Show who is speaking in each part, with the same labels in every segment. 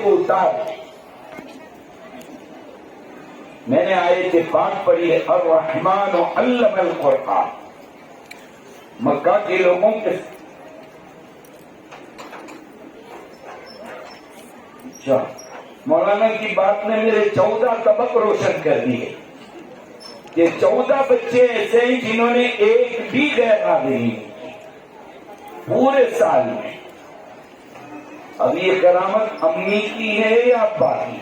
Speaker 1: کو اتار. میں نے آیت پاک پڑھی ہے الرحمن علم القرآن. مکہ کے لوگوں کے مولانا کی بات نے میرے 14 طبق روشن کر دیے کہ 14 بچے ایسے ہیں جنہوں نے ایک بھی غیر حاضری نہیں کی پورے سال میں. اب یہ کرامت امی کی ہے یا ابا کی؟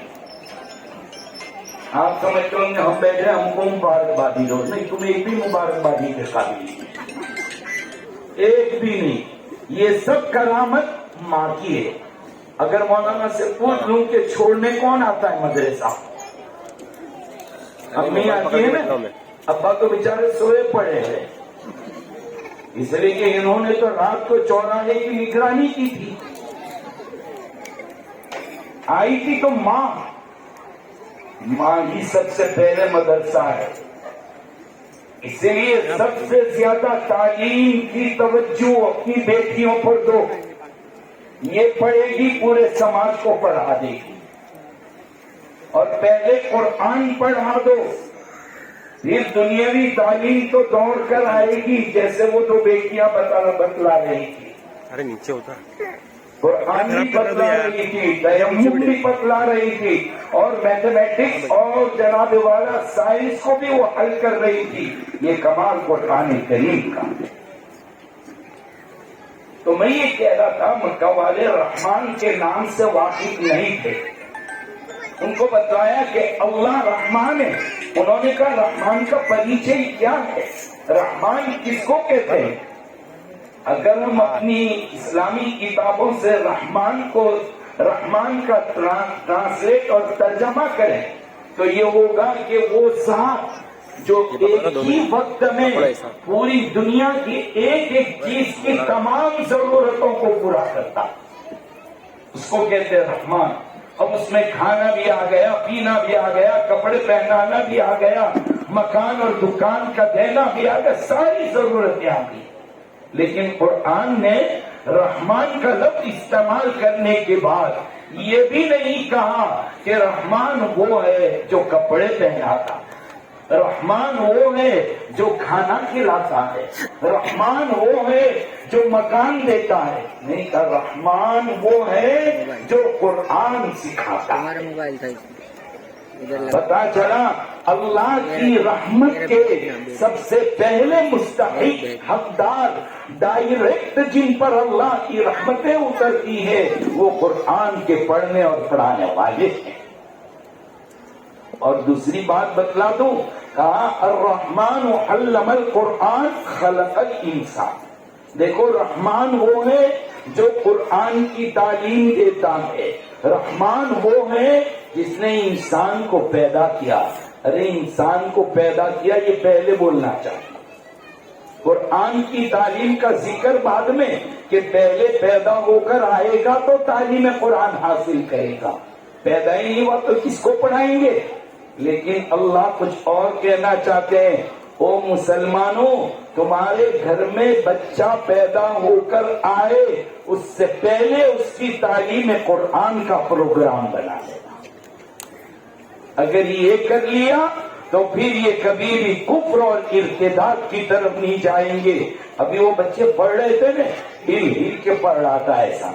Speaker 1: آپ سمجھتے ہوں ہم بیٹھے ہم کو مبارکبادی دو. نہیں، تم ایک بھی مبارکبادی کے قابل نہیں، ایک بھی نہیں. یہ سب کرامت ماں کی ہے. اگر مولانا سے پوچھ لوں کہ چھوڑنے کون آتا ہے مدرسہ؟ امی آتی ہے نا. ابا تو بیچارے سوئے پڑے ہیں، اس لیے کہ انہوں نے تو رات کو چوراہے کی نگرانی کی تھی. آئی تھی تو ماں ہی سب سے پہلے مدرسہ ہے. اسی لیے سب سے زیادہ تعلیم کی توجہ اپنی بیٹیوں پر دو. یہ پڑھے گی پورے سماج کو پڑھا دے گی. اور پہلے قرآن پڑھا دو، پھر دنیاوی تعلیم تو دوڑ کر آئے گی. جیسے وہ دو بیٹیاں بتلا رہی تھی،
Speaker 2: ارے نیچے ہوتا
Speaker 1: قرآن بھی بتلا رہی تھی، تیمم بھی بتلا رہی تھی، اور میتھمیٹکس اور جناب والا سائنس کو بھی وہ حل کر رہی تھی. یہ کمال قرآن کریم کا. تو میں یہ کہہ رہا تھا مکہ والے رحمان کے نام سے واقف نہیں تھے. ان کو بتایا کہ اللہ رحمان ہے. انہوں نے کہا رحمان کا پریچے کیا ہے؟ رحمان کس کو کہتے ہیں؟ اگر ہم اپنی اسلامی کتابوں سے رحمان کا ٹرانسلیٹ اور ترجمہ کریں تو یہ ہوگا کہ وہ ذات جو ایک ہی وقت میں پوری دنیا کی ایک ایک چیز کی تمام ضرورتوں کو پورا کرتا، اس کو کہتے ہیں رحمان. اب اس میں کھانا بھی آ گیا، پینا بھی آ گیا، کپڑے پہنانا بھی آ گیا، مکان اور دکان کا دینا بھی آ گیا، ساری ضرورتیں آ گئی. لیکن قرآن نے رحمان کا لفظ استعمال کرنے کے بعد یہ بھی نہیں کہا کہ رحمان وہ ہے جو کپڑے پہناتا، رحمان وہ ہے جو کھانا کھلاتا ہے، رحمان وہ ہے جو مکان دیتا ہے. نہیں کہا رحمان وہ ہے جو قرآن سکھاتا ہے. پتا چلا اللہ کی رحمت کے سب سے پہلے مستحق حقدار ڈائریکٹ جن پر اللہ کی رحمتیں اترتی ہے وہ قرآن کے پڑھنے اور پڑھانے والے ہیں. اور دوسری بات بتلا دوں، کہا الرحمن علم القرآن خلق الانسان. دیکھو رحمان وہ ہے جو قرآن کی تعلیم دیتا ہے، رحمان وہ ہے جس نے انسان کو پیدا کیا. ارے انسان کو پیدا کیا یہ پہلے بولنا چاہیے. قرآن کی تعلیم کا ذکر بعد میں کہ پہلے پیدا ہو کر آئے گا تو تعلیم قرآن حاصل کرے گا. پیدا ہی نہیں ہوا تو کس کو پڑھائیں گے؟ لیکن اللہ کچھ اور کہنا چاہتے ہیں، او مسلمانوں تمہارے گھر میں بچہ پیدا ہو کر آئے اس سے پہلے اس کی تعلیم قرآن کا پروگرام بنا لینا. اگر یہ کر لیا تو پھر یہ کبھی بھی کفر اور ارتداد کی طرف نہیں جائیں گے. ابھی وہ بچے پڑھ رہے تھے نا، ہل ہل کے پڑھ رہا تھا ایسا،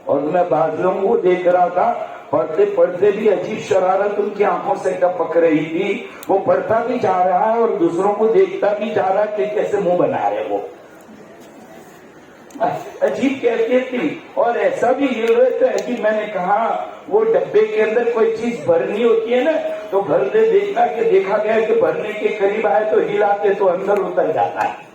Speaker 1: اور میں بعض لوگوں کو دیکھ رہا تھا پڑھتے پڑھتے بھی عجیب شرارت ان کی آنکھوں سے ٹپک رہی تھی. وہ پڑھتا بھی جا رہا ہے اور دوسروں کو دیکھتا بھی جا رہا ہے کہ کیسے منہ بنا رہے وہ. عجیب کیفیت تھی اور ایسا بھی ہل رہے تھے عجیب. میں نے کہا وہ ڈبے کے اندر کوئی چیز بھرنی ہوتی ہے نا تو گھر سے دیکھا گیا کہ بھرنے کے قریب آئے تو ہلاتے تو اندر اتر جاتا ہے.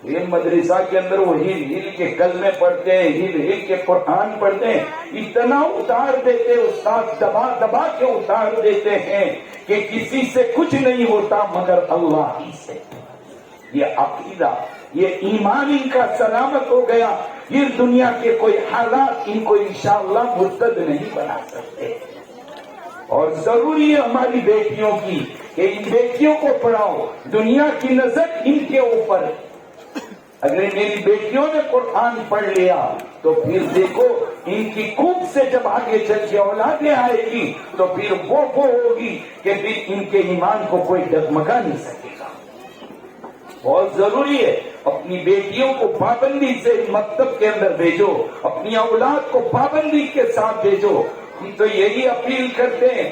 Speaker 1: یہ مدرسہ کے اندر وہ ہل ہل کے کلمے پڑھتے ہیں، ہل ہل کے قرآن پڑھتے ہیں. اتنا اتار دیتے استاد، دبا دبا کے اتار دیتے ہیں کہ کسی سے کچھ نہیں ہوتا مگر اللہ ہی سے. یہ عقیدہ، یہ ایمان ان کا سلامت ہو گیا. یہ دنیا کے کوئی حالات ان کو انشاءاللہ مرتد نہیں بنا سکتے. اور ضروری ہے ہماری بیٹیوں کی کہ ان بیٹیوں کو پڑھاؤ. دنیا کی نظر ان کے اوپر اگر میری بیٹیوں نے قرآن پڑھ لیا تو پھر دیکھو ان کی کوپ سے جب آگے چل کے اولادیں آئے گی تو پھر وہ ہوگی کہ پھر ان کے ایمان کو کوئی ڈگمگا نہیں سکے گا. بہت ضروری ہے اپنی بیٹیوں کو پابندی سے مکتب کے اندر بھیجو، اپنی اولاد کو پابندی کے ساتھ بھیجو. ہم تو یہی اپیل کرتے ہیں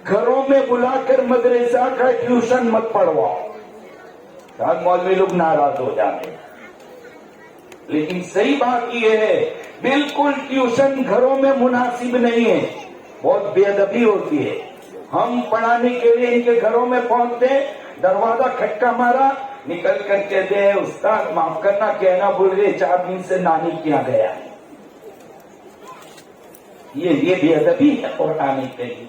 Speaker 1: گھروں میں بلا کر مدرسہ کا ٹیوشن مت پڑھواؤ. شاید مولوی لوگ ناراض ہو جاتے ہیں، لیکن صحیح بات یہ ہے بالکل ٹیوشن گھروں میں مناسب نہیں ہے، بہت بے ادبی ہوتی ہے. ہم پڑھانے کے لیے ان کے گھروں میں پہنچتے ہیں، دروازہ کھٹکا مارا، نکل کر کہتے ہیں استاد معاف کرنا کہنا بھول گئے 4 دن سے نانی کیا گیا. یہ بے ادبی ہے پڑھانے کے لیے.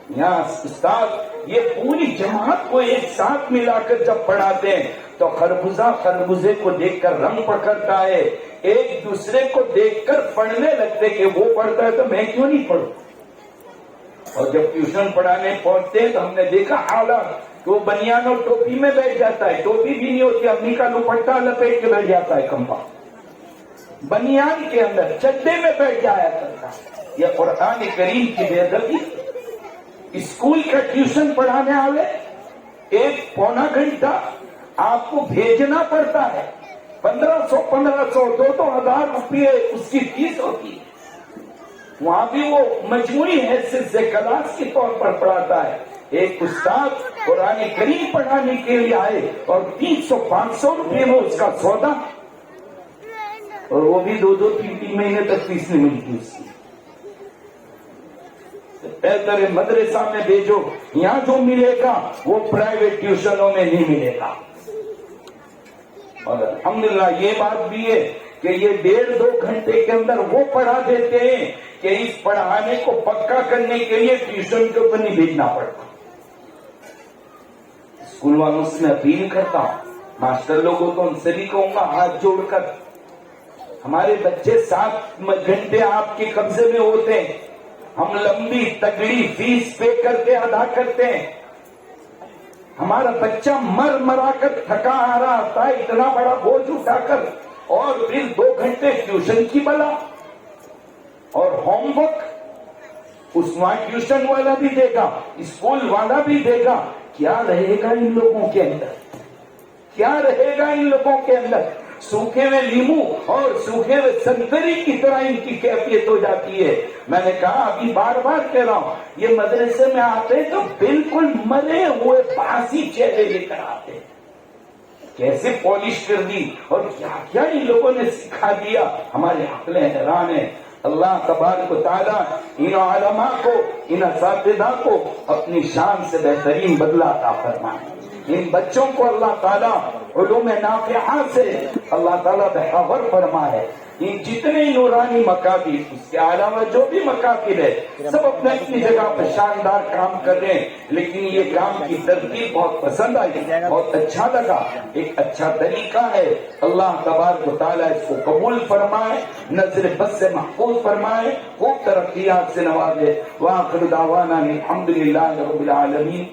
Speaker 1: یہاں استاد یہ پوری جماعت کو ایک ساتھ ملا کر جب پڑھاتے ہیں تو خربوزہ خربوزے کو دیکھ کر رنگ پکڑتا ہے، ایک دوسرے کو دیکھ کر پڑھنے لگتے کہ وہ پڑھتا ہے تو میں کیوں نہیں پڑھوں. اور جب ٹیوشن پڑھانے پہنچتے ہیں تو ہم نے دیکھا حالات کہ وہ بنیان اور ٹوپی میں بیٹھ جاتا ہے، ٹوپی بھی نہیں ہوتی، امی کا دوپٹہ لپیٹ کے بیٹھ جاتا ہے، کمبا بنیان کے اندر چڈے میں بیٹھ جایا کرتا. یہ قرآن کریم کی بے ادبی. اسکول کا ٹیوشن پڑھانے والے 1-پونا گھنٹہ آپ کو بھیجنا پڑتا ہے، 1500 2,000 روپئے اس کی فیس ہوتی ہے. وہاں بھی وہ مجموعی حیثیت سے کلاس کے طور پر پڑھاتا ہے. ایک استاد قرآن کریم پڑھانے کے لیے آئے اور 300-500 روپئے میں اس کا سودا، اور وہ بھی 2-3 مہینے تک فیس نہیں ملتی اس کی. بہتر مدرسہ میں بھیجو، یہاں جو ملے گا وہ پرائیویٹ ٹیوشنوں میں نہیں ملے گا. اور الحمدللہ یہ بات بھی ہے کہ یہ 1.5-2 گھنٹے کے اندر وہ پڑھا دیتے ہیں کہ اس پڑھانے کو پکا کرنے کے لیے ٹیوشن کے اوپر نہیں بھیجنا پڑتا. اسکول والوں سے میں اپیل کرتا ہوں، ماسٹر لوگوں تو ان سے بھی کہوں گا ہاتھ جوڑ کر، ہمارے بچے 7 گھنٹے آپ کے قبضے میں ہوتے ہیں، ہم لمبی تگڑی فیس پے کر کے ادا کرتے ہیں، ہمارا بچہ مرا کر تھکا آ رہا تھا اتنا بڑا بوجھ اٹھا کر، اور پھر 2 گھنٹے ٹیوشن کی بلا اور ہوم ورک اس وہاں ٹیوشن والا بھی دے گا، اسکول والا بھی دے گا. کیا رہے گا ان لوگوں کے اندر؟ کیا رہے گا ان لوگوں کے اندر؟ سوکھے ہوئے لیمو اور سوکھے ہوئے سنتری کی طرح ان کی کیفیت ہو جاتی ہے. میں نے کہا ابھی بار بار کہہ رہا ہوں، یہ مدرسے میں آتے تو بالکل مرے ہوئے باسی چہرے لے کر آتے، کیسے پالش کر دی اور کیا کیا ان لوگوں نے سکھا دیا. ہمارے عقلیں حیران ہیں. اللہ تبارک و تعالیٰ ان علماء کو، ان اساتذہ کو اپنی شان سے بہترین بدلہ عطا فرمائے. ان بچوں کو اللہ تعالیٰ علوم نافعہ سے اللہ تعالیٰ بحور فرمائے. یہ جتنے نورانی مکاتب، اس کے علاوہ جو بھی مکاتب ہے، سب اپنے اپنی جگہ پر شاندار کام کر رہے ہیں، لیکن یہ کام کی ترتیب بہت پسند آئی، بہت اچھا لگا، ایک اچھا طریقہ ہے. اللہ تبارک و تعالیٰ اس کو قبول فرمائے، نظر بد سے محفوظ فرمائے، خوب ترقیات سے نوازے. وآخر دعوانا الحمدللہ رب العالمین.